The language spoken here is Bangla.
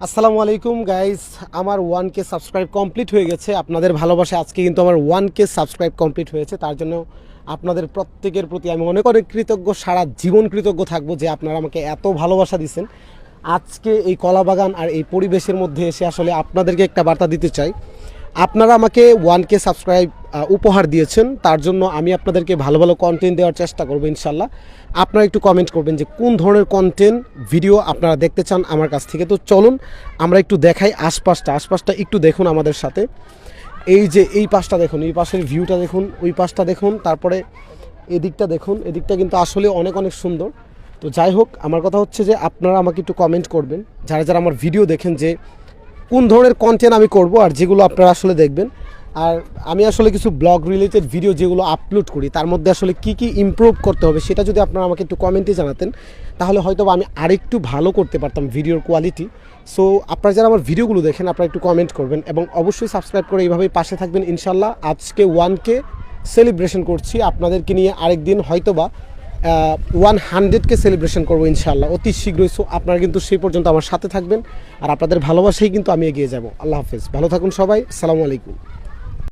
আসসালামু আলাইকুম গাইস, আমার 1K সাবস্ক্রাইব কমপ্লিট হয়ে গেছে। আপনাদের ভালোবাসা আজকে কিন্তু আমার 1K সাবস্ক্রাইব কমপ্লিট হয়েছে। তার জন্য আপনাদের প্রত্যেকের প্রতি আমি অনেক অনেক কৃতজ্ঞ, সারা জীবন কৃতজ্ঞ থাকবো যে আপনারা আমাকে এত ভালোবাসা দিচ্ছেন। আজকে এই কলাবাগান আর এই পরিবেশের মধ্যে এসে আসলে আপনাদেরকে একটা বার্তা দিতে চাই। আপনারা আমাকে 1K সাবস্ক্রাইব উপহার দিয়েছেন, তার জন্য আমি আপনাদেরকে ভালো ভালো কন্টেন্ট দেওয়ার চেষ্টা করবো ইনশাল্লাহ। আপনারা একটু কমেন্ট করবেন যে কোন ধরনের কন্টেন্ট ভিডিও আপনারা দেখতে চান আমার কাছ থেকে। তো চলুন আমরা একটু দেখাই আশপাশটা একটু দেখুন আমাদের সাথে। এই যে এই পাশটা দেখুন, এই পাশের ভিউটা দেখুন, ওই পাশটা দেখুন, তারপরে এদিকটা দেখুন, এদিকটা কিন্তু আসলে অনেক অনেক সুন্দর। তো যাই হোক, আমার কথা হচ্ছে যে আপনারা আমাকে একটু কমেন্ট করবেন যারা যারা আমার ভিডিও দেখেন যে কোন ধরনের কন্টেন্ট আমি করব আর যেগুলো আপনারা আসলে দেখবেন। আর আমি আসলে কিছু ব্লগ রিলেটেড ভিডিও যেগুলো আপলোড করি তার মধ্যে আসলে কি কি ইমপ্রুভ করতে হবে সেটা যদি আপনারা আমাকে একটু কমেন্টে জানাতেন, তাহলে হয়তো আমি আরেকটু ভালো করতে পারতাম ভিডিওর কোয়ালিটি। সো আপনারা যারা আমার ভিডিওগুলো দেখেন আপনারা একটু কমেন্ট করবেন এবং অবশ্যই সাবস্ক্রাইব করে এইভাবেই পাশে থাকবেন ইনশাল্লাহ। আজকে 1K সেলিব্রেশন করছি আপনাদেরকে নিয়ে, আরেকদিন হয়তোবা 100K সেলিব্রেশন করবো ইনশাআল্লাহ অতি শীঘ্রই। সো আপনারা কিন্তু সেই পর্যন্ত আমার সাথে থাকবেন আর আপনাদের ভালোবাসাই কিন্তু আমি এগিয়ে যাব। আল্লাহ হাফেজ, ভালো থাকুন সবাই, আসসালামু আলাইকুম।